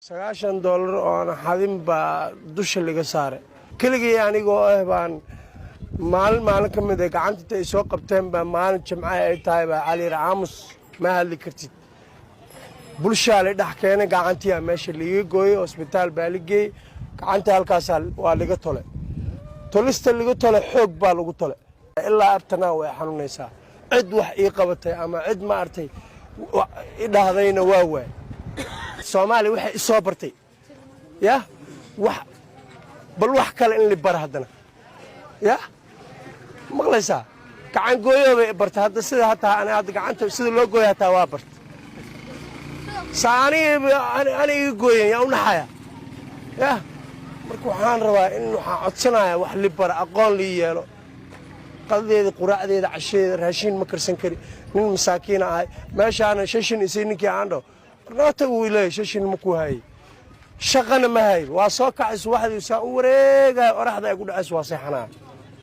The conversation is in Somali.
$9 oo aan xadin baa dusha laga saaray keligii anigoo baan maalin ka mid ah gacanta ay soo qabteen baa maalin jimcaha ay tahay baa cali raamus ma hadli kartid bulshaa la dhex keenay gacantii meesha laga gooyay hospitaal baa la geeyay gacanta halkaas waa laga tolay tolista laga tolay xoog baa lagu tolay ilaa abtana way xanuunaysaa cid wax ii qabatay ama cid ma artay idhahdayna waa waay Soomaali waxay soo bartay ya wax bal wax kale in li bar hadana ya maqlaysaa gacan gooyo bay bartay hadda sida hataa ana hadda gacanta sida loo gooyo hataa waa bartay saani ani gooyay yaa u naxaya ya marka waxaan rabaa in waxa codsanaya wax li bar aqoon li yeelo qadadeeda quraacdeeda casheeda raashin ma karsan kari nin masaakiin ah meeshaan shashin isii ninkii aan dhaw raata uu ilaa shashin ma ku hay shaqana ma hay waa soo kacay subaxdii saa u wareegay oraxda ay ku dhacays waa seexanaa